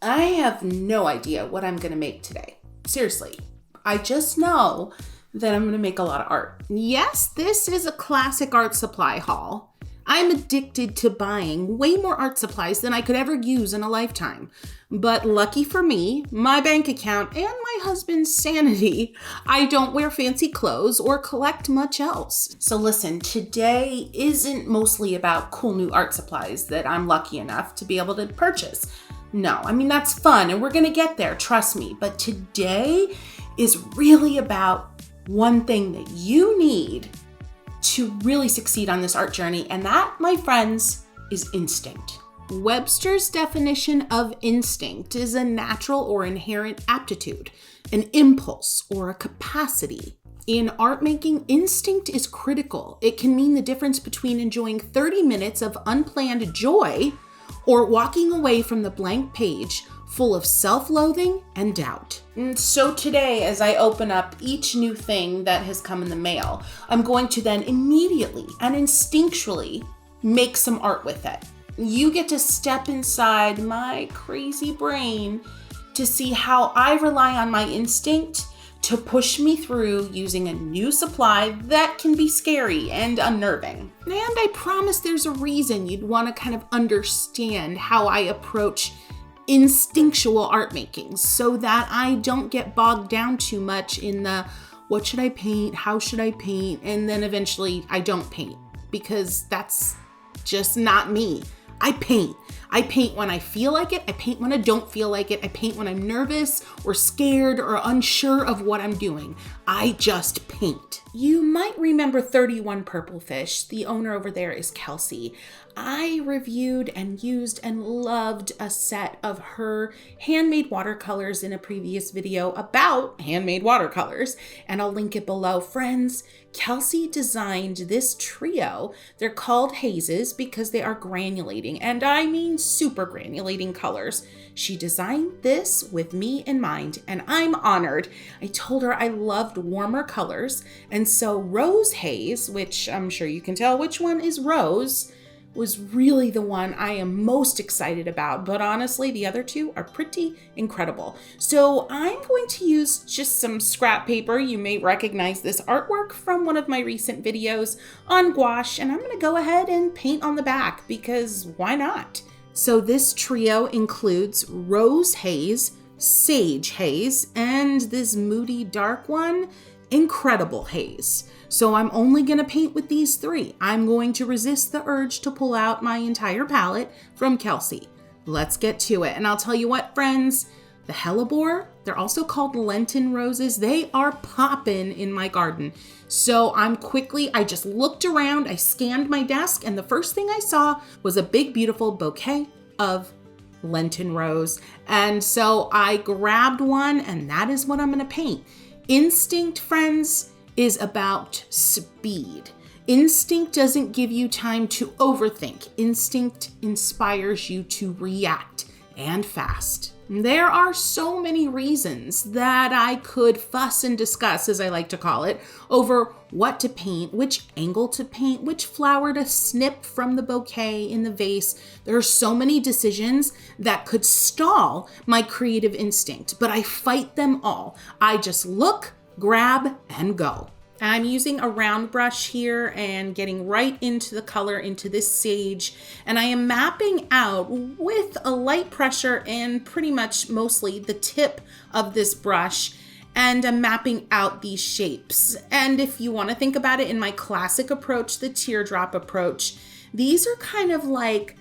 I have no idea what I'm going to make today. Seriously, I just know that I'm going to make a lot of art. Yes, this is a classic art supply haul. I'm addicted to buying way more art supplies than I could ever use in a lifetime. But lucky for me, my bank account, and my husband's sanity, I don't wear fancy clothes or collect much else. So listen, today isn't mostly about cool new art supplies that I'm lucky enough to be able to purchase. No, I mean, that's fun and we're gonna get there, trust me. But today is really about one thing that you need to really succeed on this art journey, and that, my friends, is instinct. Webster's definition of instinct is a natural or inherent aptitude, an impulse, or a capacity. In art making, instinct is critical. It can mean the difference between enjoying 30 minutes of unplanned joy or walking away from the blank page full of self-loathing and doubt. And so today, as I open up each new thing that has come in the mail, I'm going to then immediately and instinctually make some art with it. You get to step inside my crazy brain to see how I rely on my instinct to push me through using a new supply that can be scary and unnerving. And I promise there's a reason you'd want to kind of understand how I approach instinctual art making so that I don't get bogged down too much in the what should I paint, how should I paint, and then eventually I don't paint, because that's just not me. I paint. I paint when I feel like it. I paint when I don't feel like it. I paint when I'm nervous or scared or unsure of what I'm doing. I just paint. You might remember 31 Purplefish. The owner over there is Kelsey. I reviewed and used and loved a set of her handmade watercolors in a previous video about handmade watercolors, and I'll link it below. Friends, Kelsey designed this trio. They're called Hazes because they are granulating, and I mean super granulating colors. She designed this with me in mind, and I'm honored. I told her I loved warmer colors, and so Rose Haze, which I'm sure you can tell which one is Rose, was really the one I am most excited about, but honestly, the other two are pretty incredible. So I'm going to use just some scrap paper. You may recognize this artwork from one of my recent videos on gouache, and I'm gonna go ahead and paint on the back because why not? So this trio includes Rose Haze, Sage Haze, and this moody dark one, Incredible Haze. So I'm only gonna paint with these three. I'm going to resist the urge to pull out my entire palette from Kelsey. Let's get to it. And I'll tell you what, friends, the hellebore, they're also called Lenten roses. They are poppin' in my garden. So I just looked around, I scanned my desk, and the first thing I saw was a big, beautiful bouquet of Lenten rose. And so I grabbed one, and that is what I'm gonna paint. Instinct, friends, is about speed. Instinct doesn't give you time to overthink. Instinct inspires you to react, and fast. There are so many reasons that I could fuss and discuss, as I like to call it, over what to paint, which angle to paint, which flower to snip from the bouquet in the vase. There are so many decisions that could stall my creative instinct, but I fight them all. I just look, grab, and go. I'm using a round brush here and getting right into the color, into this sage, and I am mapping out with a light pressure and pretty much mostly the tip of this brush, and I'm mapping out these shapes. And if you want to think about it in my classic approach, the teardrop approach, these are kind of like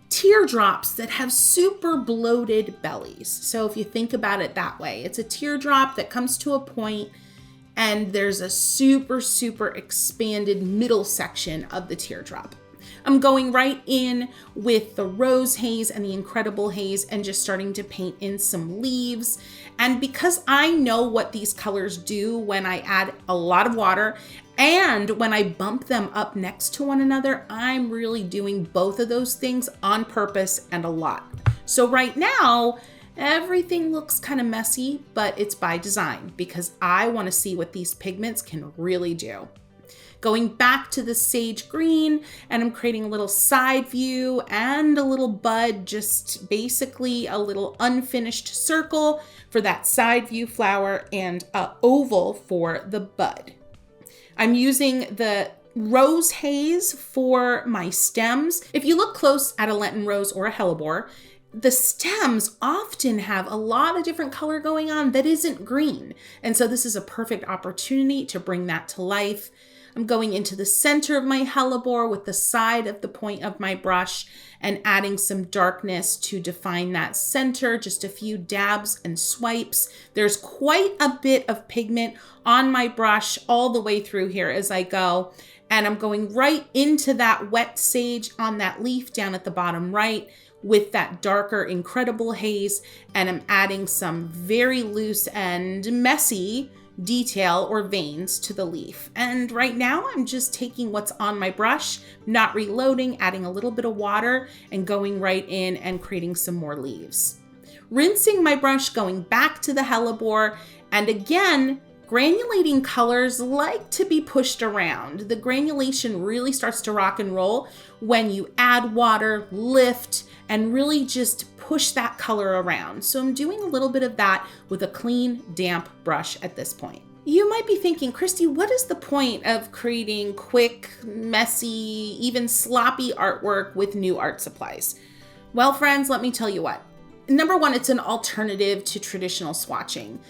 teardrops that have super bloated bellies. So if you think about it that way, it's a teardrop that comes to a point and there's a super, super expanded middle section of the teardrop. I'm going right in with the Rose Haze and the Incredible Haze and just starting to paint in some leaves. And because I know what these colors do when I add a lot of water and when I bump them up next to one another, I'm really doing both of those things on purpose and a lot. So right now, everything looks kind of messy, but it's by design because I want to see what these pigments can really do. Going back to the sage green, and I'm creating a little side view and a little bud, just basically a little unfinished circle for that side view flower and an oval for the bud. I'm using the rose haze for my stems. If you look close at a Lenten rose or a hellebore, the stems often have a lot of different color going on that isn't green. And so this is a perfect opportunity to bring that to life. I'm going into the center of my hellebore with the side of the point of my brush and adding some darkness to define that center, just a few dabs and swipes. There's quite a bit of pigment on my brush all the way through here as I go. And I'm going right into that wet sage on that leaf down at the bottom right with that darker incredible haze. And I'm adding some very loose and messy detail or veins to the leaf. And right now I'm just taking what's on my brush, not reloading, adding a little bit of water and going right in and creating some more leaves. Rinsing my brush, going back to the hellebore, and again, granulating colors like to be pushed around. The granulation really starts to rock and roll when you add water, lift, and really just push that color around. So I'm doing a little bit of that with a clean, damp brush at this point. You might be thinking, Christy, what is the point of creating quick, messy, even sloppy artwork with new art supplies? Well, friends, let me tell you what. Number one, it's an alternative to traditional swatching.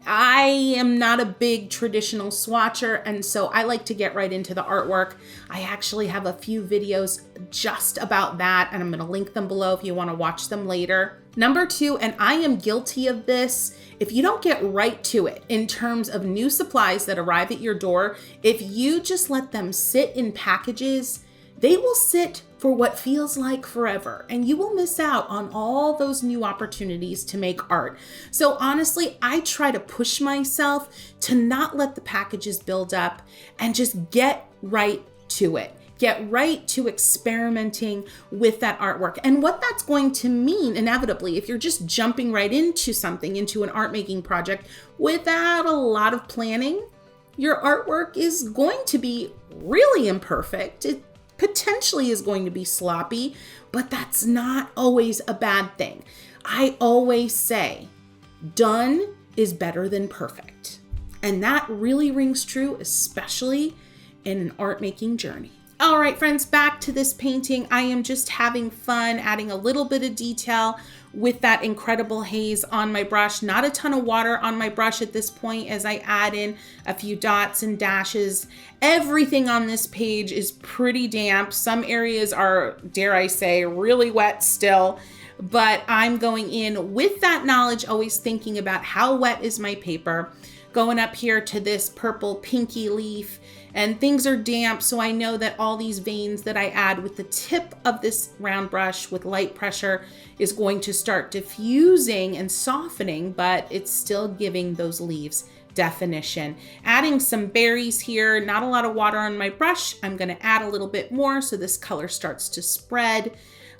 I am not a big traditional swatcher, and so I like to get right into the artwork. I actually have a few videos just about that, and I'm going to link them below if you want to watch them later. Number two, and I am guilty of this, if you don't get right to it in terms of new supplies that arrive at your door, if you just let them sit in packages, they will sit for what feels like forever, and you will miss out on all those new opportunities to make art. So honestly, I try to push myself to not let the packages build up and just get right to it. Get right to experimenting with that artwork. And what that's going to mean inevitably, if you're just jumping right into something, into an art making project without a lot of planning, your artwork is going to be really imperfect. It potentially is going to be sloppy, but that's not always a bad thing. I always say, done is better than perfect. And that really rings true, especially in an art making journey. All right, friends, back to this painting. I am just having fun adding a little bit of detail with that incredible haze on my brush. Not a ton of water on my brush at this point as I add in a few dots and dashes. Everything on this page is pretty damp. Some areas are, dare I say, really wet still. But I'm going in with that knowledge, always thinking about how wet is my paper. Going up here to this purple pinky leaf, and things are damp, so I know that all these veins that I add with the tip of this round brush with light pressure is going to start diffusing and softening, but it's still giving those leaves definition. Adding some berries here, not a lot of water on my brush. I'm gonna add a little bit more so this color starts to spread.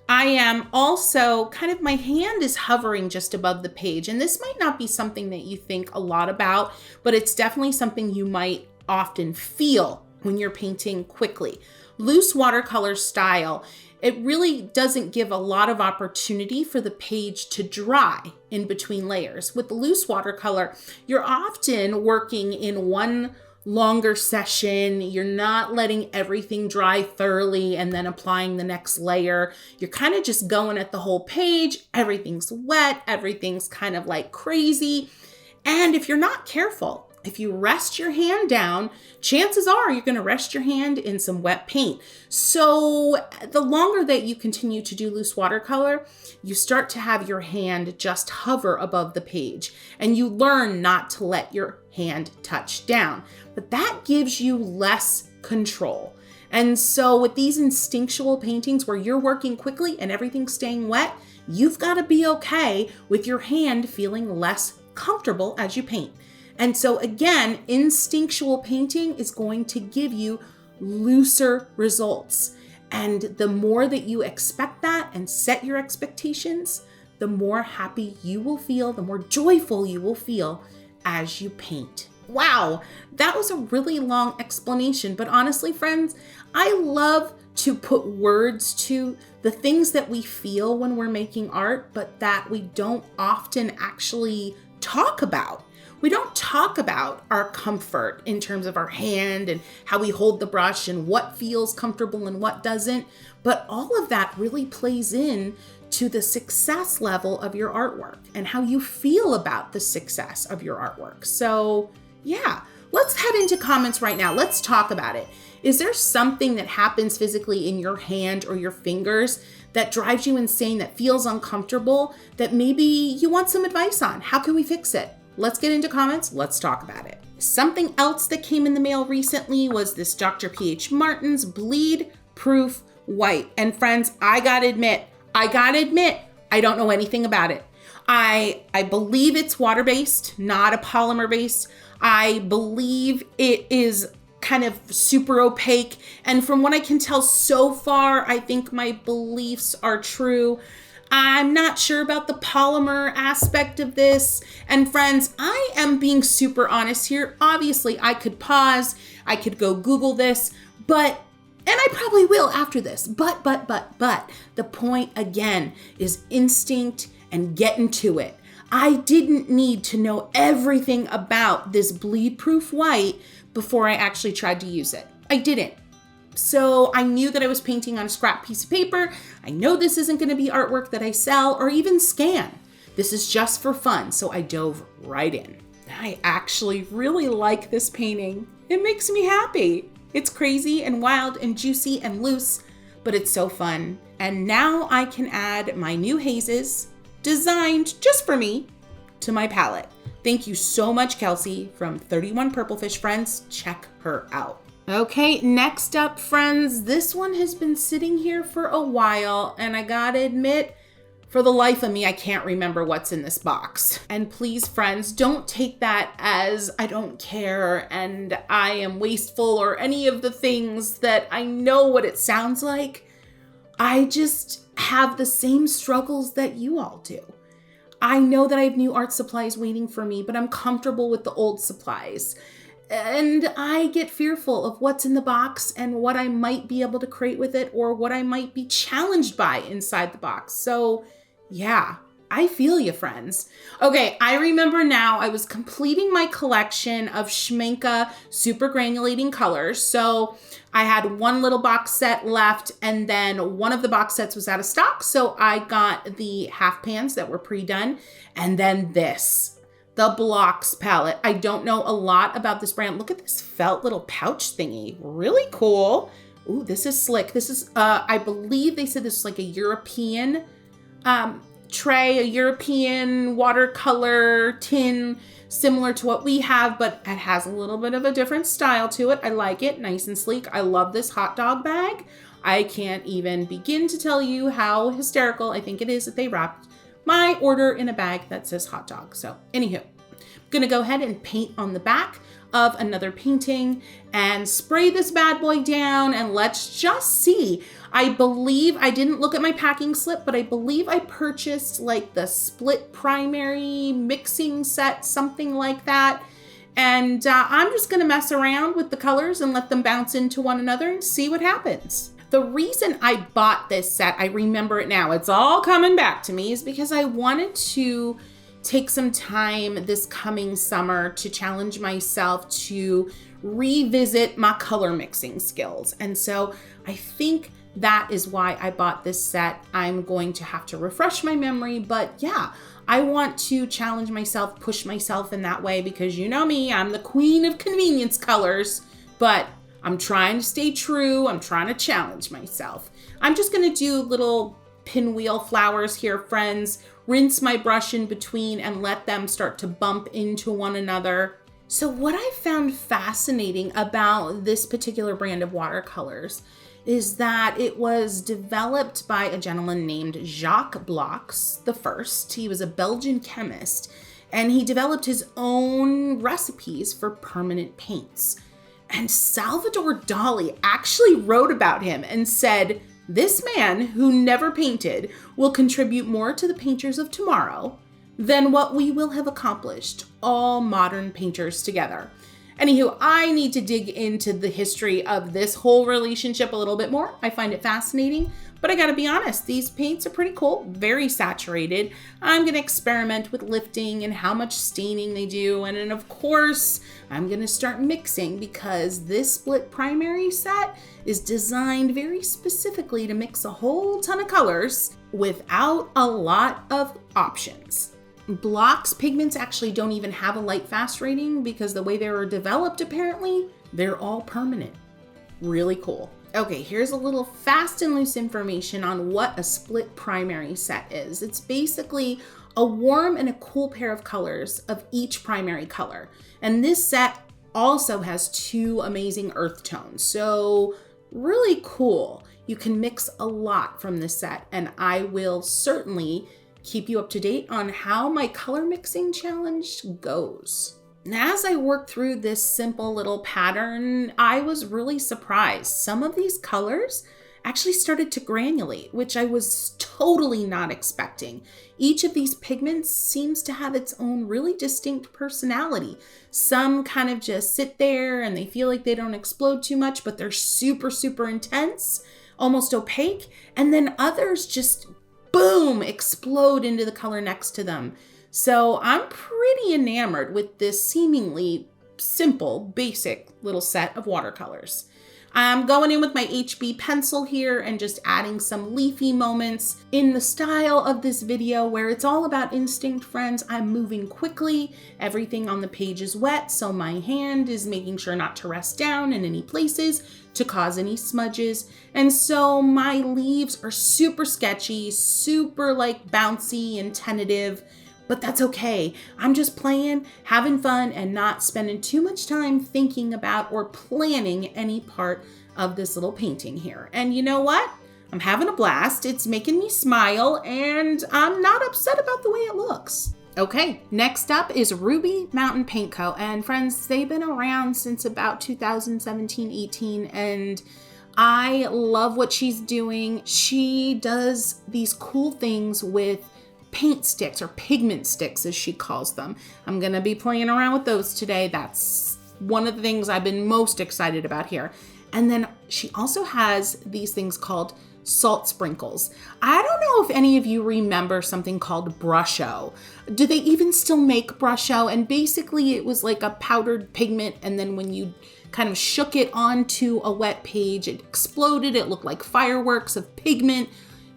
I am also my hand is hovering just above the page, and this might not be something that you think a lot about, but it's definitely something you might often feel when you're painting quickly. Loose watercolor style, it really doesn't give a lot of opportunity for the page to dry in between layers. With the loose watercolor, you're often working in one longer session. You're not letting everything dry thoroughly and then applying the next layer. You're kind of just going at the whole page. Everything's wet. Everything's kind of like crazy. And if you're not careful, if you rest your hand down, chances are you're going to rest your hand in some wet paint. So the longer that you continue to do loose watercolor, you start to have your hand just hover above the page, and you learn not to let your hand touch down. But that gives you less control. And so with these instinctual paintings where you're working quickly and everything's staying wet, you've got to be okay with your hand feeling less comfortable as you paint. And so again, instinctual painting is going to give you looser results. And the more that you expect that and set your expectations, the more happy you will feel, the more joyful you will feel as you paint. Wow, that was a really long explanation, but honestly, friends, I love to put words to the things that we feel when we're making art, but that we don't often actually talk about. We don't talk about our comfort in terms of our hand and how we hold the brush and what feels comfortable and what doesn't, but all of that really plays in to the success level of your artwork and how you feel about the success of your artwork. So yeah, let's head into comments right now. Let's talk about it. Is there something that happens physically in your hand or your fingers that drives you insane, that feels uncomfortable, that maybe you want some advice on? How can we fix it? Let's get into comments. Let's talk about it. Something else that came in the mail recently was this Dr. P.H. Martin's Bleed Proof White. And friends, I gotta admit, I don't know anything about it. I believe it's water-based, not a polymer-based. I believe it is kind of super opaque. And from what I can tell so far, I think my beliefs are true. I'm not sure about the polymer aspect of this. And friends, I am being super honest here. Obviously, I could pause, I could go Google this, and I probably will after this. But the point again is instinct and get into it. I didn't need to know everything about this bleed proof white before I actually tried to use it. I didn't. So I knew that I was painting on a scrap piece of paper. I know this isn't going to be artwork that I sell or even scan. This is just for fun. So I dove right in. I actually really like this painting. It makes me happy. It's crazy and wild and juicy and loose, but it's so fun. And now I can add my new hazes, designed just for me, to my palette. Thank you so much, Kelsey from 31 Purplefish. Friends, check her out. Okay, next up, friends, this one has been sitting here for a while, and I gotta admit, for the life of me, I can't remember what's in this box. And please, friends, don't take that as I don't care and I am wasteful or any of the things that I know what it sounds like. I just have the same struggles that you all do. I know that I have new art supplies waiting for me, but I'm comfortable with the old supplies. And I get fearful of what's in the box and what I might be able to create with it or what I might be challenged by inside the box. So yeah, I feel you, friends. Okay, I remember now I was completing my collection of Schmincke Supergranulating colors. So I had one little box set left and then one of the box sets was out of stock. So I got the half pans that were pre-done and then this, the Blockx palette. I don't know a lot about this brand. Look at this felt little pouch thingy. Really cool. Ooh, this is slick. This is, I believe they said this is like a European tray, a European watercolor tin, similar to what we have, but it has a little bit of a different style to it. I like it, nice and sleek. I love this hot dog bag. I can't even begin to tell you how hysterical I think it is that they wrapped my order in a bag that says hot dog. So anywho, I'm gonna go ahead and paint on the back of another painting and spray this bad boy down and let's just see. I believe, I didn't look at my packing slip, but I believe I purchased like the split primary mixing set, something like that. And I'm just gonna mess around with the colors and let them bounce into one another and see what happens. The reason I bought this set, I remember it now, it's all coming back to me, is because I wanted to take some time this coming summer to challenge myself to revisit my color mixing skills. And so I think that is why I bought this set. I'm going to have to refresh my memory, but yeah, I want to challenge myself, push myself in that way because you know me, I'm the queen of convenience colors, but I'm trying to stay true. I'm trying to challenge myself. I'm just gonna do little pinwheel flowers here, friends. Rinse my brush in between and let them start to bump into one another. So what I found fascinating about this particular brand of watercolors is that it was developed by a gentleman named Jacques Blockx the first. He was a Belgian chemist and he developed his own recipes for permanent paints. And Salvador Dali actually wrote about him and said, "This man who never painted will contribute more to the painters of tomorrow then what we will have accomplished, all modern painters together. Anywho, I need to dig into the history of this whole relationship a little bit more. I find it fascinating, but I gotta be honest, these paints are pretty cool, very saturated. I'm gonna experiment with lifting and how much staining they do. And then of course, I'm gonna start mixing because this split primary set is designed very specifically to mix a whole ton of colors without a lot of options. Blockx pigments actually don't even have a light fast rating because the way they were developed, apparently, they're all permanent. Really cool. Okay, here's a little fast and loose information on what a split primary set is. It's basically a warm and a cool pair of colors of each primary color. And this set also has 2 amazing earth tones. So really cool. You can mix a lot from this set, and I will certainly keep you up to date on how my color mixing challenge goes. And as I worked through this simple little pattern, I was really surprised. Some of these colors actually started to granulate, which I was totally not expecting. Each of these pigments seems to have its own really distinct personality. Some kind of just sit there and they feel like they don't explode too much, but they're super, super intense, almost opaque. And then others just boom, explode into the color next to them. So I'm pretty enamored with this seemingly simple, basic little set of watercolors. I'm going in with my HB pencil here and just adding some leafy moments in the style of this video where it's all about instinct, friends. I'm moving quickly. Everything on the page is wet, so my hand is making sure not to rest down in any places to cause any smudges. And so my leaves are super sketchy, super like bouncy and tentative, but that's okay. I'm just playing, having fun, and not spending too much time thinking about or planning any part of this little painting here. And you know what? I'm having a blast. It's making me smile, and I'm not upset about the way it looks. Okay, next up is Ruby Mountain Paint Co. And friends, they've been around since about 2017-18, and I love what she's doing. She does these cool things with paint sticks, or pigment sticks as she calls them. I'm gonna be playing around with those today. That's one of the things I've been most excited about here. And then she also has these things called salt sprinkles. I don't know if any of you remember something called Brusho. Do they even still make Brusho? And basically it was like a powdered pigment, and then when you kind of shook it onto a wet page, it exploded. It looked like fireworks of pigment.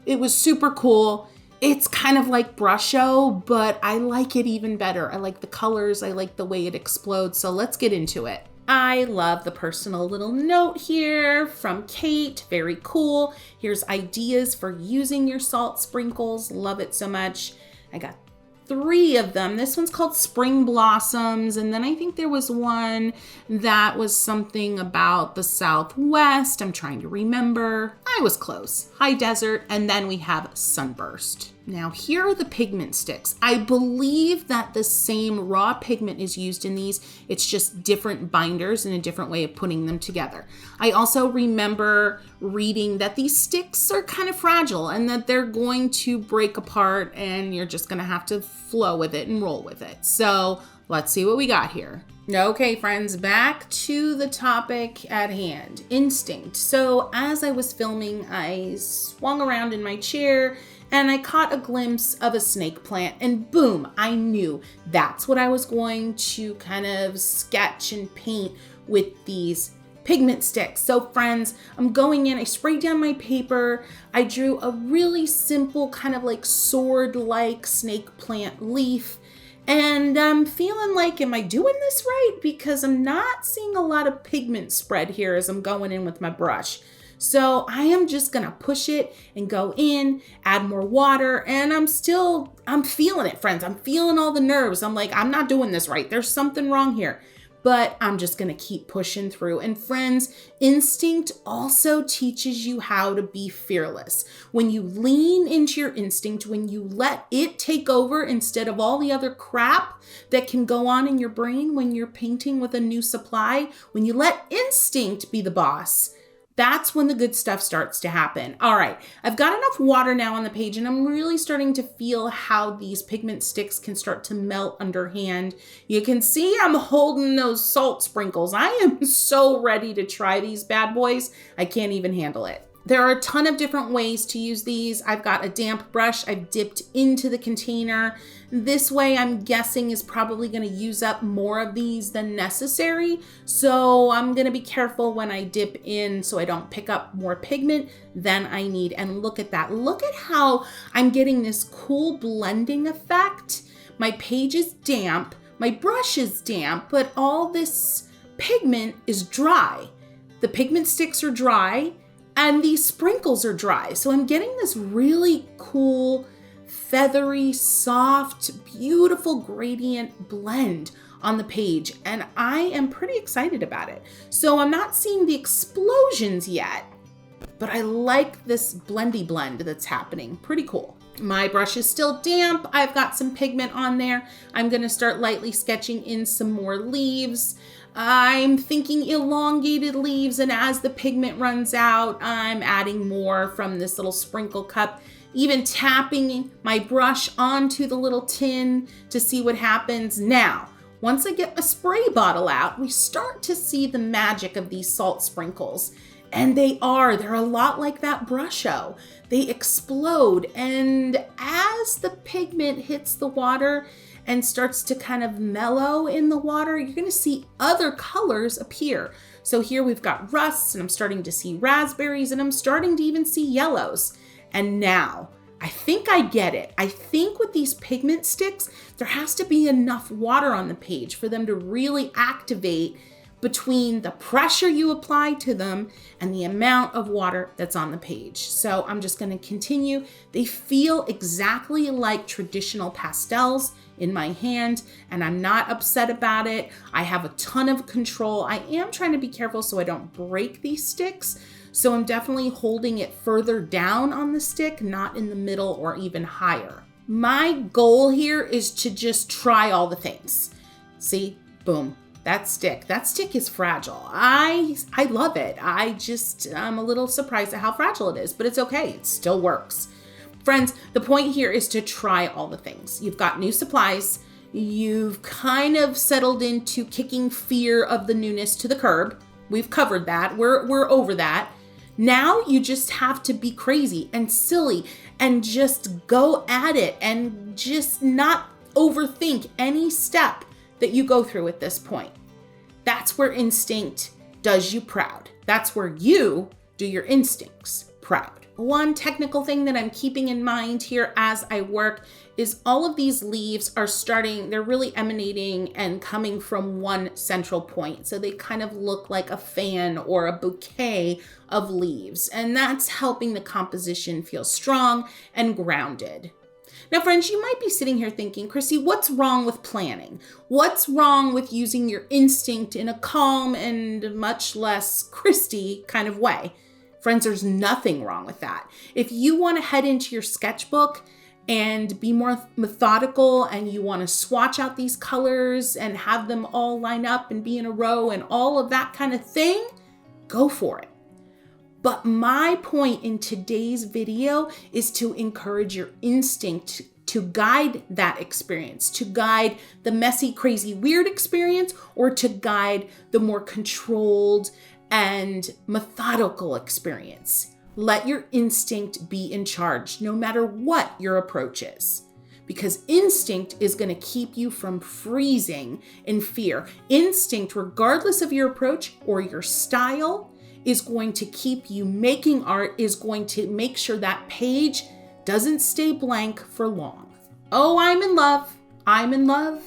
It was super cool. It's kind of like Brusho, but I like it even better. I like the colors. I like the way it explodes. So let's get into it. I love the personal little note here from Kate. Very cool. Here's ideas for using your salt sprinkles. Love it so much. I got 3 of them. This one's called Spring Blossoms. And then I think there was one that was something about the Southwest. I'm trying to remember. I was close. High Desert. And then we have Sunburst. Now here are the pigment sticks. I believe that the same raw pigment is used in these. It's just different binders and a different way of putting them together. I also remember reading that these sticks are kind of fragile and that they're going to break apart and you're just gonna have to flow with it and roll with it. So let's see what we got here. Okay, friends, back to the topic at hand, instinct. So as I was filming, I swung around in my chair and I caught a glimpse of a snake plant, and boom, I knew that's what I was going to kind of sketch and paint with these pigment sticks. So friends, I'm going in, I sprayed down my paper, I drew a really simple kind of like sword-like snake plant leaf, and I'm feeling like, am I doing this right? Because I'm not seeing a lot of pigment spread here as I'm going in with my brush. So I am just gonna push it and go in, add more water, and I'm feeling it, friends. I'm feeling all the nerves. I'm like, I'm not doing this right. There's something wrong here. But I'm just gonna keep pushing through. And friends, instinct also teaches you how to be fearless. When you lean into your instinct, when you let it take over instead of all the other crap that can go on in your brain when you're painting with a new supply, when you let instinct be the boss, That's when the good stuff starts to happen. All right, I've got enough water now on the page and I'm really starting to feel how these pigment sticks can start to melt underhand. You can see I'm holding those salt sprinkles. I am so ready to try these bad boys. I can't even handle it. There are a ton of different ways to use these. I've got a damp brush I've dipped into the container. This way I'm guessing is probably gonna use up more of these than necessary. So I'm gonna be careful when I dip in so I don't pick up more pigment than I need. And look at that. Look at how I'm getting this cool blending effect. My page is damp, my brush is damp, but all this pigment is dry. The pigment sticks are dry, and these sprinkles are dry. So I'm getting this really cool, feathery, soft, beautiful gradient blend on the page. And I am pretty excited about it. So I'm not seeing the explosions yet, but I like this blendy blend that's happening. Pretty cool. My brush is still damp. I've got some pigment on there. I'm gonna start lightly sketching in some more leaves. I'm thinking elongated leaves, and as the pigment runs out, I'm adding more from this little sprinkle cup, even tapping my brush onto the little tin to see what happens. Now, once I get my spray bottle out, we start to see the magic of these salt sprinkles. And they're a lot like that brusho. They explode, and as the pigment hits the water and starts to kind of mellow in the water, you're gonna see other colors appear. So here we've got rusts, and I'm starting to see raspberries, and I'm starting to even see yellows. And now, I think I get it. I think with these pigment sticks, there has to be enough water on the page for them to really activate between the pressure you apply to them and the amount of water that's on the page. So I'm just gonna continue. They feel exactly like traditional pastels in my hand, and I'm not upset about it. I have a ton of control. I am trying to be careful so I don't break these sticks. So I'm definitely holding it further down on the stick, not in the middle or even higher. My goal here is to just try all the things. See, boom. That stick is fragile. I love it. I'm a little surprised at how fragile it is, but it's okay. It still works. Friends, the point here is to try all the things. You've got new supplies. You've kind of settled into kicking fear of the newness to the curb. We've covered that. We're over that. Now you just have to be crazy and silly and just go at it and just not overthink any step that you go through at this point. That's where instinct does you proud. That's where you do your instincts proud. One technical thing that I'm keeping in mind here as I work is all of these leaves are they're really emanating and coming from one central point. So they kind of look like a fan or a bouquet of leaves. And that's helping the composition feel strong and grounded. Now, friends, you might be sitting here thinking, Chrissy, what's wrong with planning? What's wrong with using your instinct in a calm and much less Christy kind of way? Friends, there's nothing wrong with that. If you want to head into your sketchbook and be more methodical and you want to swatch out these colors and have them all line up and be in a row and all of that kind of thing, go for it. But my point in today's video is to encourage your instinct to guide that experience, to guide the messy, crazy, weird experience, or to guide the more controlled and methodical experience. Let your instinct be in charge, no matter what your approach is. Because instinct is going to keep you from freezing in fear. Instinct, regardless of your approach or your style, is going to keep you making art, is going to make sure that page doesn't stay blank for long. Oh, I'm in love. I'm in love.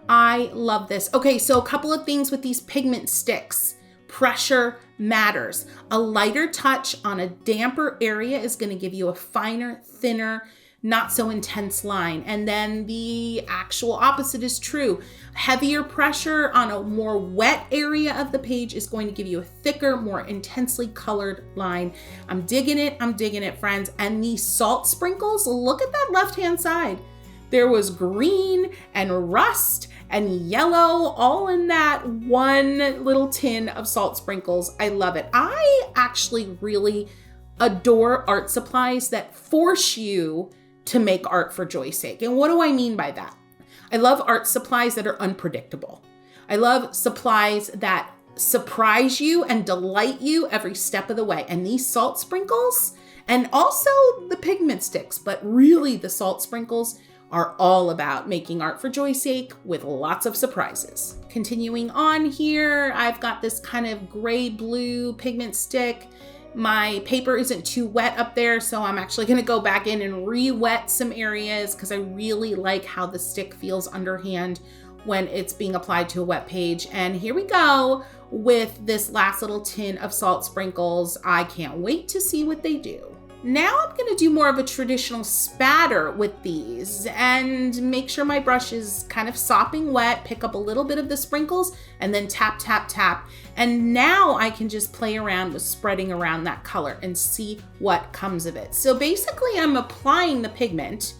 I love this. Okay, so a couple of things with these pigment sticks. Pressure matters. A lighter touch on a damper area is going to give you a finer, thinner, not so intense line. And then the actual opposite is true. Heavier pressure on a more wet area of the page is going to give you a thicker, more intensely colored line. I'm digging it, friends. And these salt sprinkles, look at that left-hand side. There was green and rust and yellow, all in that one little tin of salt sprinkles. I love it. I actually really adore art supplies that force you to make art for joy's sake. And what do I mean by that? I love art supplies that are unpredictable. I love supplies that surprise you and delight you every step of the way. And these salt sprinkles, and also the pigment sticks, but really the salt sprinkles are all about making art for joy's sake with lots of surprises. Continuing on here, I've got this kind of gray-blue pigment stick. My paper isn't too wet up there, so I'm actually gonna go back in and re-wet some areas because I really like how the stick feels underhand when it's being applied to a wet page. And here we go with this last little tin of salt sprinkles. I can't wait to see what they do. Now I'm gonna do more of a traditional spatter with these and make sure my brush is kind of sopping wet, pick up a little bit of the sprinkles and then tap, tap, tap. And now I can just play around with spreading around that color and see what comes of it. So basically I'm applying the pigment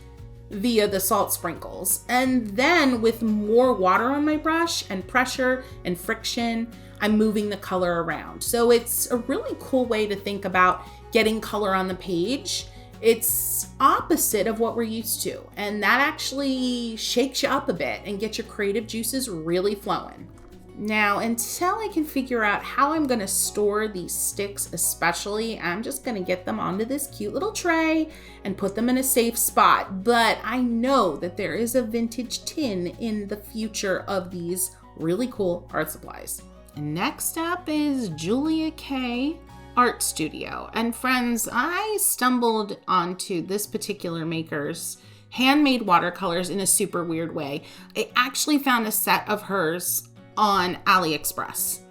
via the salt sprinkles. And then with more water on my brush and pressure and friction, I'm moving the color around. So it's a really cool way to think about getting color on the page. It's opposite of what we're used to. And that actually shakes you up a bit and gets your creative juices really flowing. Now, until I can figure out how I'm gonna store these sticks especially, I'm just gonna get them onto this cute little tray and put them in a safe spot. But I know that there is a vintage tin in the future of these really cool art supplies. And next up is Julia K Art Studio. And friends, I stumbled onto this particular maker's handmade watercolors in a super weird way. I actually found a set of hers on AliExpress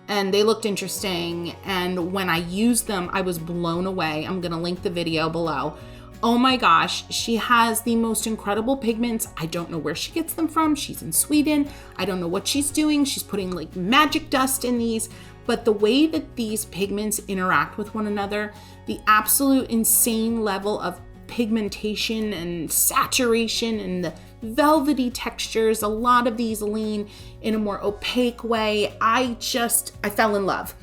and they looked interesting. And when I used them, I was blown away. I'm gonna link the video below. Oh my gosh, she has the most incredible pigments. I don't know where she gets them from. She's in Sweden. I don't know what she's doing. She's putting like magic dust in these, but the way that these pigments interact with one another, the absolute insane level of pigmentation and saturation and the velvety textures, a lot of these lean in a more opaque way. I fell in love.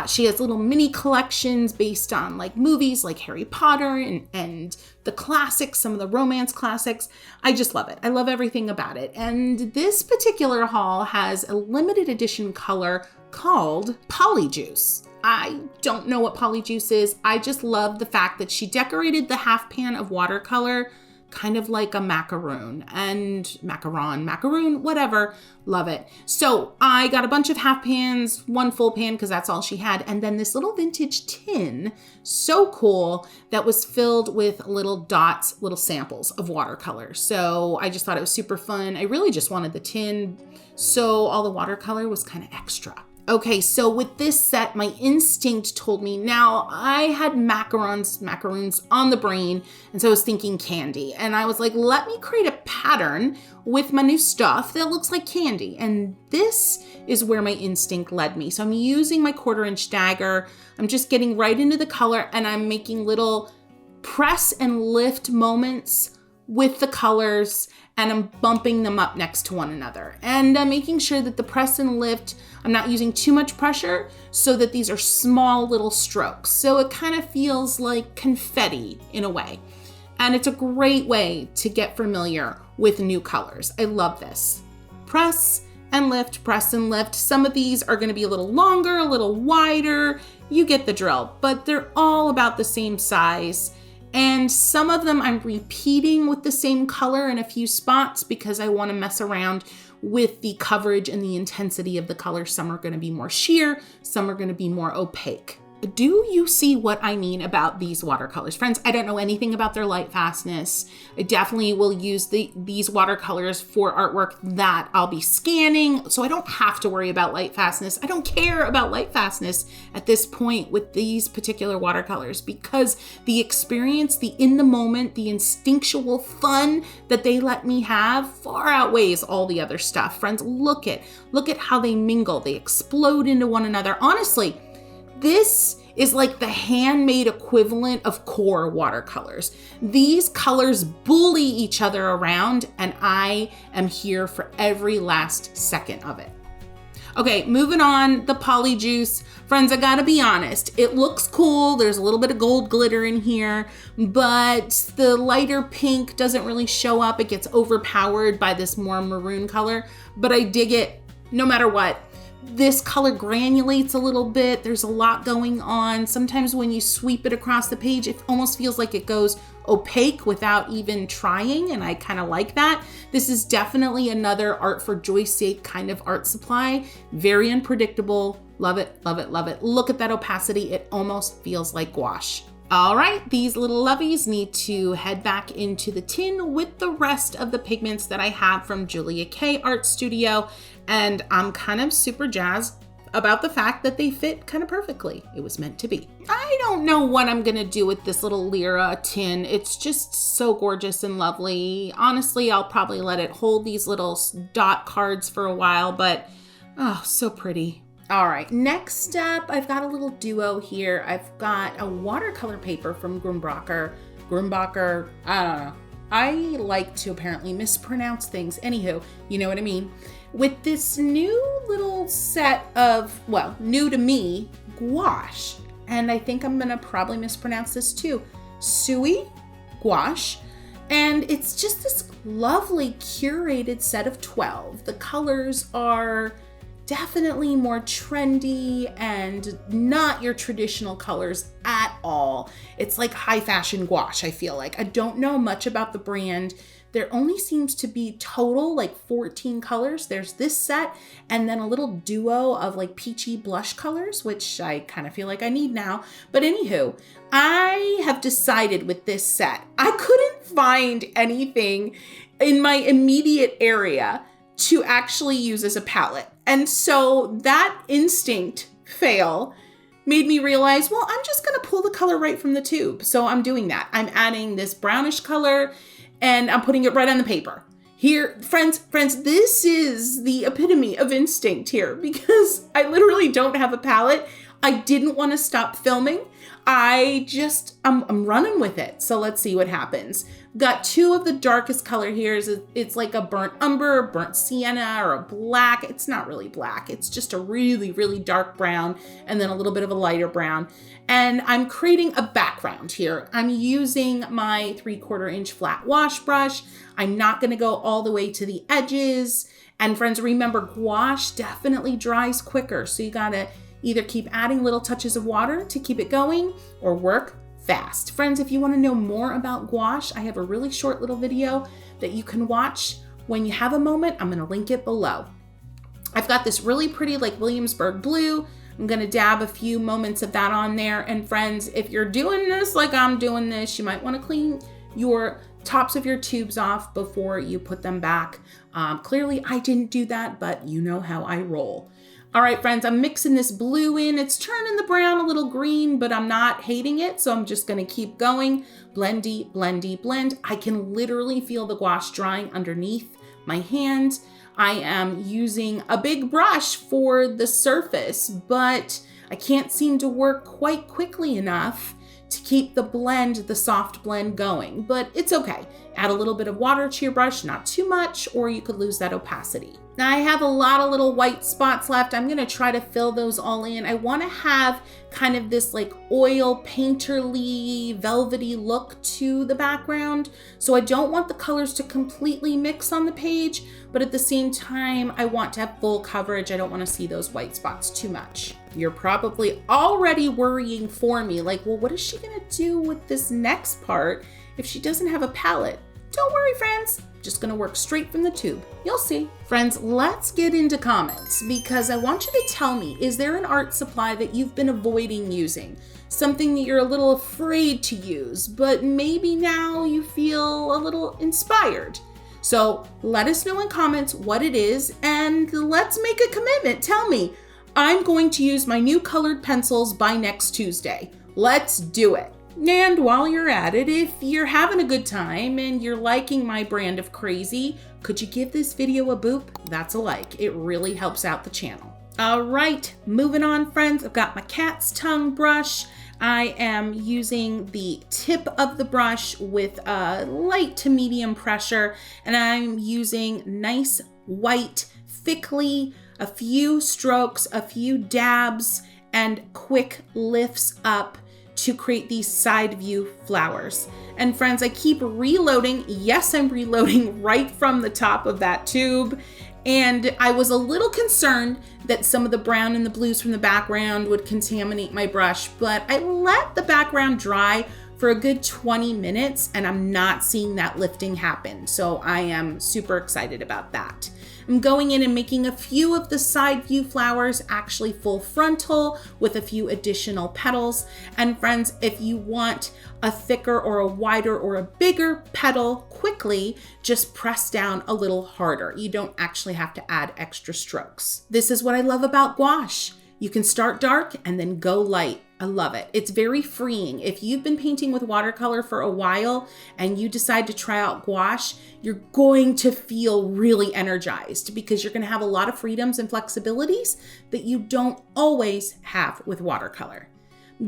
She has little mini collections based on like movies like Harry Potter and the classics, some of the romance classics. I just love it. I love everything about it. And this particular haul has a limited edition color called Polyjuice. I don't know what Polyjuice is. I just love the fact that she decorated the half pan of watercolor kind of like a macaroon, whatever. Love it. So I got a bunch of half pans, one full pan because that's all she had. And then this little vintage tin, so cool, that was filled with little dots, little samples of watercolor. So I just thought it was super fun. I really just wanted the tin, so all the watercolor was kind of extra. Okay, so with this set, my instinct told me, now I had macaroons on the brain, and so I was thinking candy. And I was like, let me create a pattern with my new stuff that looks like candy. And this is where my instinct led me. So I'm using my 1/4" dagger. I'm just getting right into the color and I'm making little press and lift moments with the colors, and I'm bumping them up next to one another. And I'm making sure that the press and lift, I'm not using too much pressure so that these are small little strokes. So it kind of feels like confetti in a way. And it's a great way to get familiar with new colors. I love this. Press and lift, press and lift. Some of these are gonna be a little longer, a little wider. You get the drill, but they're all about the same size. And some of them I'm repeating with the same color in a few spots because I want to mess around with the coverage and the intensity of the color. Some are going to be more sheer, some are going to be more opaque. Do you see what I mean about these watercolors? Friends, I don't know anything about their light fastness. I definitely will use these watercolors for artwork that I'll be scanning, so I don't have to worry about light fastness. I don't care about light fastness at this point with these particular watercolors because the experience, the in the moment, the instinctual fun that they let me have far outweighs all the other stuff. Friends, look at how they mingle. They explode into one another. Honestly, this is like the handmade equivalent of core watercolors. These colors bully each other around, and I am here for every last second of it. Okay, moving on, the Polyjuice. Friends, I gotta be honest, it looks cool. There's a little bit of gold glitter in here, but the lighter pink doesn't really show up. It gets overpowered by this more maroon color, but I dig it no matter what. This color granulates a little bit. There's a lot going on. Sometimes when you sweep it across the page, it almost feels like it goes opaque without even trying, and I kind of like that. This is definitely another art for joy's sake kind of art supply. Very unpredictable. Love it, love it, love it. Look at that opacity. It almost feels like gouache. All right, these little lovies need to head back into the tin with the rest of the pigments that I have from Julia K Art Studio. And I'm kind of super jazzed about the fact that they fit kind of perfectly. It was meant to be. I don't know what I'm gonna do with this little Lyra tin. It's just so gorgeous and lovely. Honestly, I'll probably let it hold these little dot cards for a while, but oh, so pretty. All right, next up, I've got a little duo here. I've got a watercolor paper from Grumbacher, I don't know. I like to apparently mispronounce things. Anywho, you know what I mean? With this new little set of, well, new to me, gouache. And I think I'm gonna probably mispronounce this too. SUI Gouache. And it's just this lovely curated set of 12. The colors are definitely more trendy and not your traditional colors at all. It's like high fashion gouache, I feel like. I don't know much about the brand. There only seems to be total like 14 colors. There's this set and then a little duo of like peachy blush colors, which I kind of feel like I need now. But anywho, I have decided with this set, I couldn't find anything in my immediate area to actually use as a palette. And so that instinct fail made me realize, well, I'm just gonna pull the color right from the tube. So I'm doing that. I'm adding this brownish color and I'm putting it right on the paper. Here, friends, this is the epitome of instinct here because I literally don't have a palette. I didn't want to stop filming. I'm running with it. So let's see what happens. Got two of the darkest color here. It's like a burnt umber, burnt sienna, or a black. It's not really black. It's just a really, really dark brown and then a little bit of a lighter brown. And I'm creating a background here. I'm using my 3/4 inch flat wash brush. I'm not gonna go all the way to the edges. And friends, remember, gouache definitely dries quicker. So you gotta either keep adding little touches of water to keep it going or work fast. Friends, if you want to know more about gouache, I have a really short little video that you can watch when you have a moment. I'm going to link it below. I've got this really pretty like Williamsburg blue. I'm going to dab a few moments of that on there. And friends, if you're doing this like I'm doing this, you might want to clean your tops of your tubes off before you put them back. Clearly I didn't do that, but you know how I roll. All right, friends, I'm mixing this blue in. It's turning the brown a little green, but I'm not hating it. So I'm just gonna keep going. Blendy, blendy, blend. I can literally feel the gouache drying underneath my hand. I am using a big brush for the surface, but I can't seem to work quite quickly enough to keep the soft blend going, but it's okay. Add a little bit of water to your brush, not too much, or you could lose that opacity. Now I have a lot of little white spots left. I'm gonna try to fill those all in. I wanna have kind of this like oil painterly, velvety look to the background. So I don't want the colors to completely mix on the page, but at the same time, I want to have full coverage. I don't wanna see those white spots too much. You're probably already worrying for me, like, well, what is she gonna do with this next part if she doesn't have a palette? Don't worry, friends. Just gonna work straight from the tube. You'll see. Friends, let's get into comments because I want you to tell me, is there an art supply that you've been avoiding using? Something that you're a little afraid to use, but maybe now you feel a little inspired. So let us know in comments what it is and let's make a commitment. Tell me, I'm going to use my new colored pencils by next Tuesday. Let's do it. And while you're at it, if you're having a good time and you're liking my brand of crazy, could you give this video a boop? That's a like. It really helps out the channel. All right, moving on, friends. I've got my cat's tongue brush. I am using the tip of the brush with a light to medium pressure, and I'm using nice white, thickly, a few strokes, a few dabs, and quick lifts up to create these side view flowers. And friends, I keep reloading. Yes, I'm reloading right from the top of that tube. And I was a little concerned that some of the brown and the blues from the background would contaminate my brush, but I let the background dry for a good 20 minutes and I'm not seeing that lifting happen. So I am super excited about that. I'm going in and making a few of the side view flowers actually full frontal with a few additional petals. And friends, if you want a thicker or a wider or a bigger petal quickly, just press down a little harder. You don't actually have to add extra strokes. This is what I love about gouache. You can start dark and then go light. I love it. It's very freeing. If you've been painting with watercolor for a while and you decide to try out gouache, you're going to feel really energized because you're going to have a lot of freedoms and flexibilities that you don't always have with watercolor.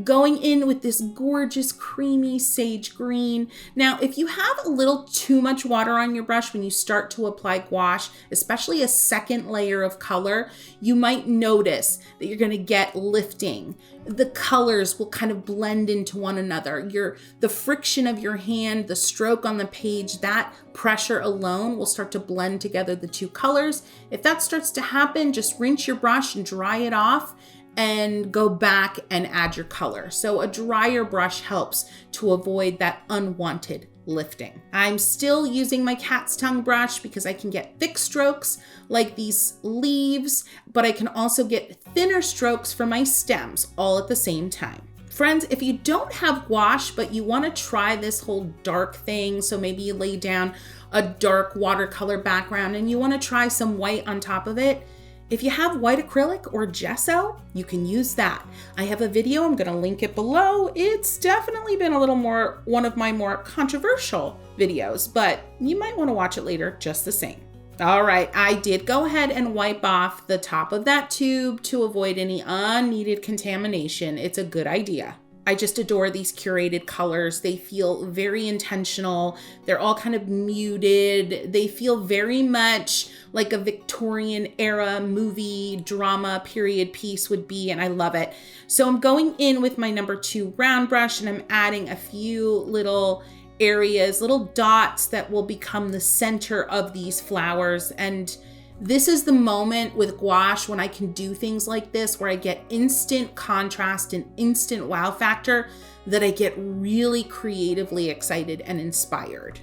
Going in with this gorgeous creamy sage green. Now, if you have a little too much water on your brush when you start to apply gouache, especially a second layer of color, you might notice that you're going to get lifting. The colors will kind of blend into one another. The friction of your hand, the stroke on the page, that pressure alone will start to blend together the two colors. If that starts to happen, just rinse your brush and dry it off and go back and add your color. So a drier brush helps to avoid that unwanted lifting. I'm still using my cat's tongue brush because I can get thick strokes like these leaves, but I can also get thinner strokes for my stems all at the same time. Friends, if you don't have gouache, but you want to try this whole dark thing, so maybe you lay down a dark watercolor background and you want to try some white on top of it, if you have white acrylic or gesso, you can use that. I have a video, I'm gonna link it below. It's definitely been one of my more controversial videos, but you might wanna watch it later just the same. All right, I did go ahead and wipe off the top of that tube to avoid any unneeded contamination. It's a good idea. I just adore these curated colors. They feel very intentional. They're all kind of muted. They feel very much like a Victorian era movie drama period piece would be, and I love it. So I'm going in with my number 2 round brush and I'm adding a few little areas, little dots that will become the center of these flowers. And this is the moment with gouache when I can do things like this, where I get instant contrast and instant wow factor, that I get really creatively excited and inspired.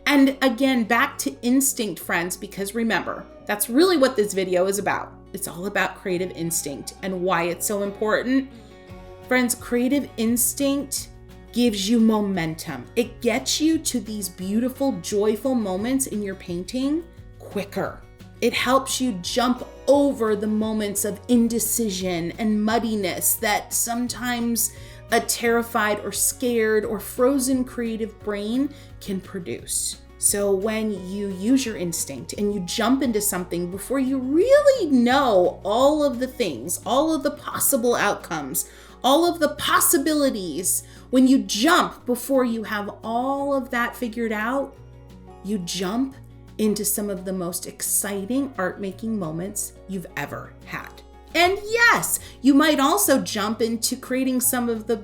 And again, back to instinct, friends, because remember, that's really what this video is about. It's all about creative instinct and why it's so important. Friends, creative instinct gives you momentum. It gets you to these beautiful, joyful moments in your painting quicker. It helps you jump over the moments of indecision and muddiness that sometimes a terrified or scared or frozen creative brain can produce. So when you use your instinct and you jump into something before you really know all of the things, all of the possible outcomes, all of the possibilities, when you jump before you have all of that figured out, you jump into some of the most exciting art making moments you've ever had. And yes, you might also jump into creating some of the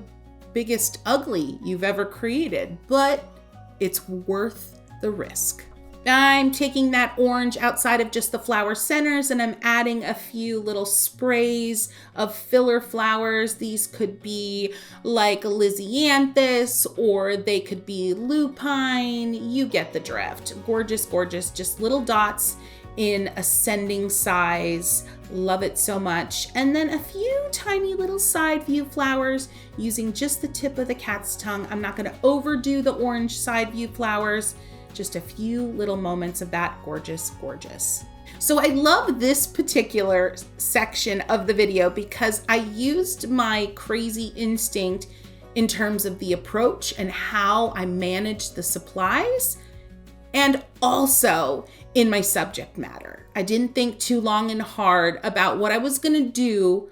biggest ugly you've ever created, but it's worth the risk. I'm taking that orange outside of just the flower centers and I'm adding a few little sprays of filler flowers. These could be like Lysianthus or they could be lupine. You get the drift. Gorgeous, gorgeous, just little dots in ascending size. Love it so much. And then a few tiny little side view flowers using just the tip of the cat's tongue. I'm not going to overdo the orange side view flowers. Just a few little moments of that. Gorgeous, gorgeous. So I love this particular section of the video because I used my crazy instinct in terms of the approach and how I managed the supplies, and also in my subject matter. I didn't think too long and hard about what I was gonna do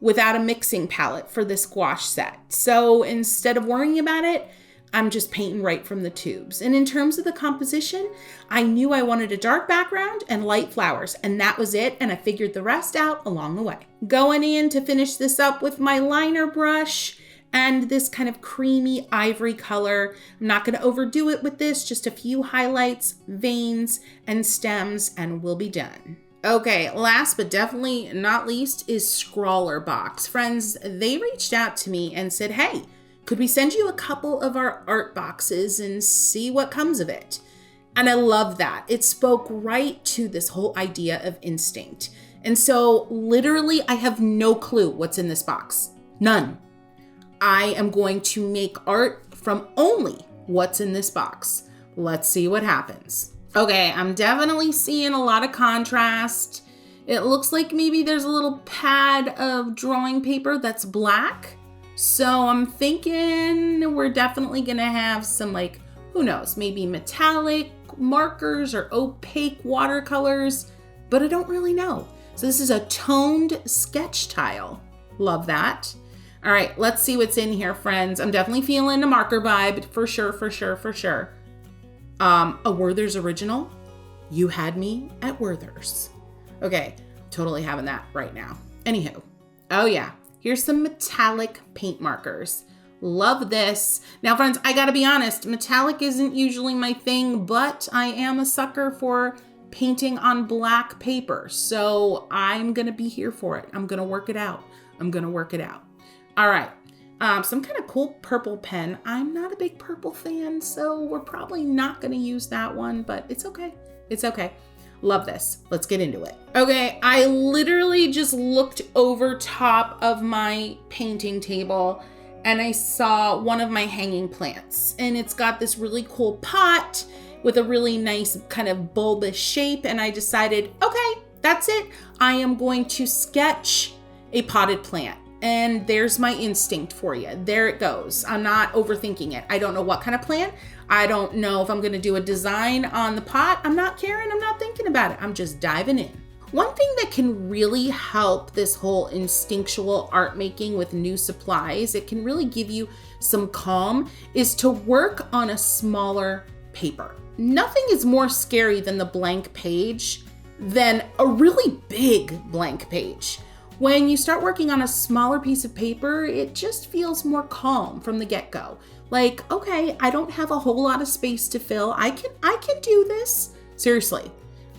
without a mixing palette for this gouache set. So instead of worrying about it, I'm just painting right from the tubes. And in terms of the composition, I knew I wanted a dark background and light flowers, and that was it. And I figured the rest out along the way. Going in to finish this up with my liner brush and this kind of creamy ivory color. I'm not gonna overdo it with this, just a few highlights, veins, and stems, and we'll be done. Okay, last but definitely not least is Scrawler Box. Friends, they reached out to me and said, hey, could we send you a couple of our art boxes and see what comes of it? And I love that. It spoke right to this whole idea of instinct. And so literally I have no clue what's in this box. None. I am going to make art from only what's in this box. Let's see what happens. Okay, I'm definitely seeing a lot of contrast. It looks like maybe there's a little pad of drawing paper that's black. So I'm thinking we're definitely gonna have some, like, who knows, maybe metallic markers or opaque watercolors, but I don't really know. So this is a toned sketch tile. Love that. All right, let's see what's in here, friends. I'm definitely feeling a marker vibe, for sure, for sure, for sure. A Werther's original. You had me at Werther's. Okay, totally having that right now. Anywho, oh yeah, here's some metallic paint markers. Love this. Now, friends, I gotta be honest, metallic isn't usually my thing, but I am a sucker for painting on black paper. So I'm gonna be here for it. I'm gonna work it out. I'm gonna work it out. All right. Some kind of cool purple pen. I'm not a big purple fan, so we're probably not going to use that one, but it's okay. It's okay. Love this. Let's get into it. Okay, I literally just looked over top of my painting table and I saw one of my hanging plants, and it's got this really cool pot with a really nice kind of bulbous shape, and I decided, okay, that's it. I am going to sketch a potted plant. And there's my instinct for you. There it goes. I'm not overthinking it. I don't know what kind of plant. I don't know if I'm going to do a design on the pot. I'm not caring. I'm not thinking about it. I'm just diving in. One thing that can really help this whole instinctual art making with new supplies, it can really give you some calm, is to work on a smaller paper. Nothing is more scary than the blank page than a really big blank page. When you start working on a smaller piece of paper, it just feels more calm from the get-go. Like, okay, I don't have a whole lot of space to fill. I can do this. Seriously,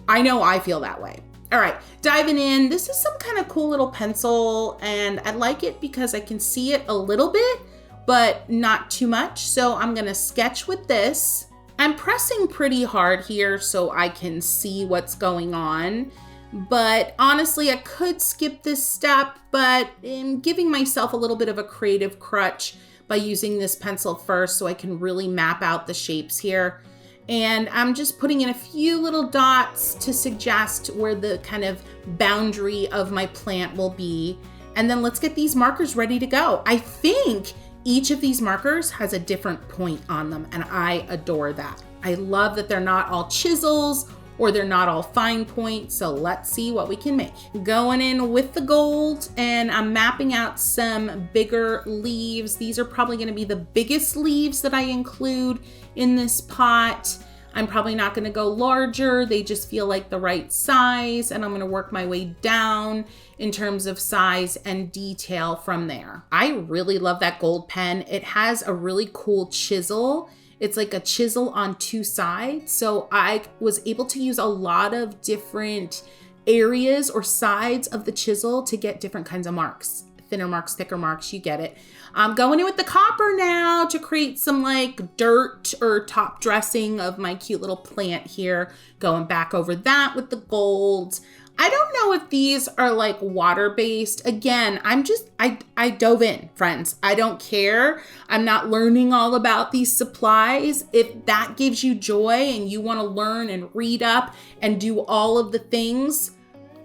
I know I feel that way. All right, diving in. This is some kind of cool little pencil, and I like it because I can see it a little bit, but not too much. So I'm gonna sketch with this. I'm pressing pretty hard here so I can see what's going on. But honestly, I could skip this step, but I'm giving myself a little bit of a creative crutch by using this pencil first so I can really map out the shapes here. And I'm just putting in a few little dots to suggest where the kind of boundary of my plant will be. And then let's get these markers ready to go. I think each of these markers has a different point on them, and I adore that. I love that they're not all chisels or they're not all fine points, so let's see what we can make. Going in with the gold, and I'm mapping out some bigger leaves. These are probably gonna be the biggest leaves that I include in this pot. I'm probably not gonna go larger. They just feel like the right size, and I'm gonna work my way down in terms of size and detail from there. I really love that gold pen. It has a really cool chisel. It's like a chisel on two sides. So I was able to use a lot of different areas or sides of the chisel to get different kinds of marks. Thinner marks, thicker marks, you get it. I'm going in with the copper now to create some like dirt or top dressing of my cute little plant here. Going back over that with the gold. I don't know if these are like water-based. Again, I dove in, friends. I don't care. I'm not learning all about these supplies. If that gives you joy and you want to learn and read up and do all of the things,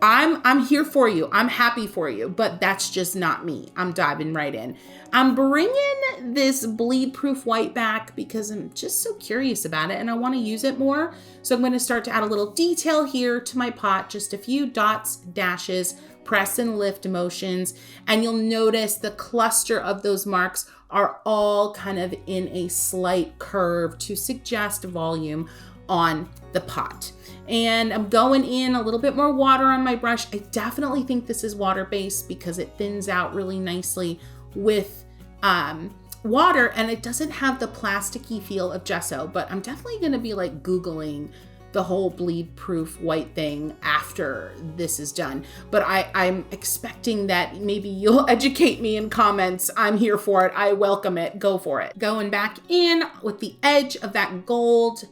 I'm here for you. I'm happy for you, but that's just not me. I'm diving right in. I'm bringing this bleed proof white back because I'm just so curious about it and I want to use it more. So I'm going to start to add a little detail here to my pot, just a few dots, dashes, press and lift motions. And you'll notice the cluster of those marks are all kind of in a slight curve to suggest volume on the pot. And I'm going in a little bit more water on my brush. I definitely think this is water-based because it thins out really nicely with water and it doesn't have the plasticky feel of gesso, but I'm definitely gonna be like Googling the whole bleed proof white thing after this is done. But I'm expecting that maybe you'll educate me in comments. I'm here for it. I welcome it. Go for it. Going back in with the edge of that gold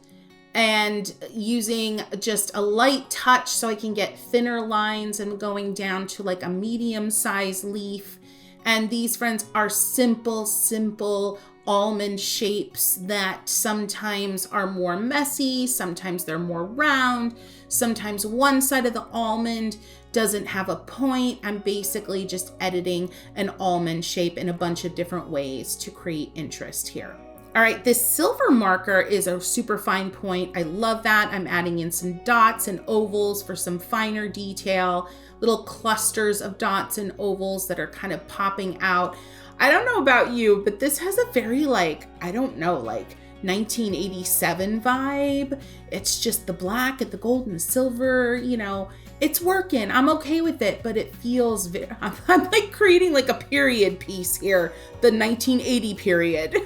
and using just a light touch so I can get thinner lines and going down to like a medium-sized leaf. And these, friends, are simple almond shapes that sometimes are more messy, sometimes they're more round, sometimes one side of the almond doesn't have a point. I'm basically just editing an almond shape in a bunch of different ways to create interest here. All right, this silver marker is a super fine point. I love that. I'm adding in some dots and ovals for some finer detail, little clusters of dots and ovals that are kind of popping out. I don't know about you, but this has a very like 1987 vibe. It's just the black and the gold and the silver, you know, it's working. I'm okay with it, but it feels I'm like creating like a period piece here, the 1980 period.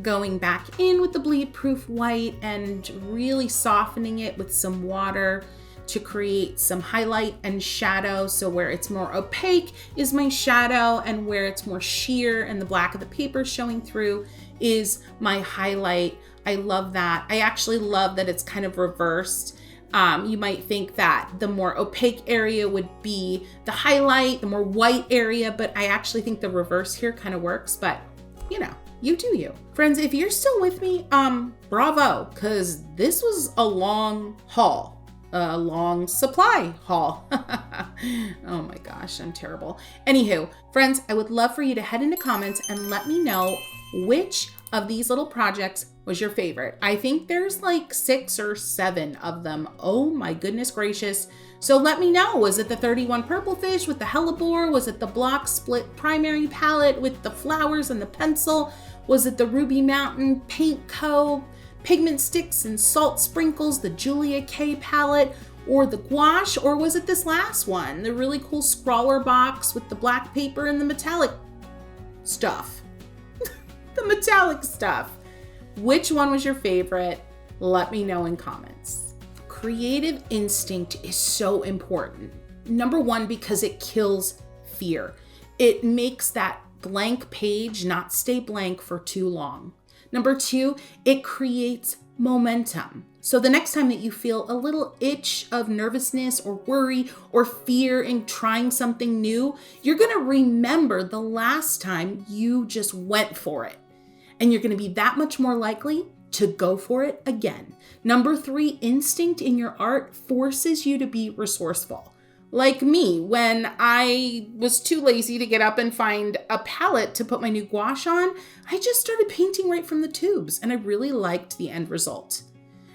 Going back in with the bleed proof white and really softening it with some water to create some highlight and shadow. So where it's more opaque is my shadow and where it's more sheer and the black of the paper showing through is my highlight. I love that. I actually love that it's kind of reversed. You might think that the more opaque area would be the highlight, the more white area, but I actually think the reverse here kind of works, but you know, you do you. Friends, if you're still with me, bravo, because this was a long haul, a long supply haul. Oh my gosh, I'm terrible. Anywho, friends, I would love for you to head into comments and let me know which of these little projects was your favorite. I think there's like 6 or 7 of them. Oh my goodness gracious. So let me know, was it the 31 Purplefish with the hellebore? Was it the Blockx split primary palette with the flowers and the pencil? Was it the Ruby Mountain Paint Co. pigment sticks and salt sprinkles, the Julia K palette, or the gouache? Or was it this last one, the really cool Scrawler Box with the black paper and the metallic stuff? The metallic stuff. Which one was your favorite? Let me know in comments. Creative instinct is so important. Number one, because it kills fear. It makes that blank page not stay blank for too long. Number two, it creates momentum. So the next time that you feel a little itch of nervousness or worry or fear in trying something new, you're gonna remember the last time you just went for it. And you're gonna be that much more likely to go for it again. Number three, instinct in your art forces you to be resourceful. Like me, when I was too lazy to get up and find a palette to put my new gouache on, I just started painting right from the tubes and I really liked the end result.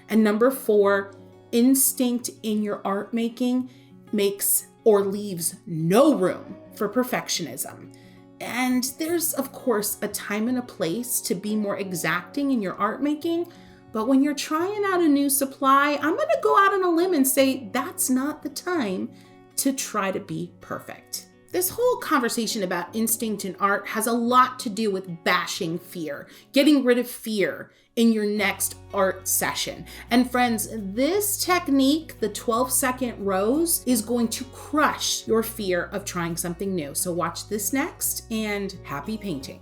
And number four, instinct in your art making makes or leaves no room for perfectionism. And there's, of course, a time and a place to be more exacting in your art making, but when you're trying out a new supply, I'm gonna go out on a limb and say that's not the time to try to be perfect. This whole conversation about instinct in art has a lot to do with bashing fear, getting rid of fear in your next art session. And friends, this technique, the 12-second rose, is going to crush your fear of trying something new. So watch this next and happy painting.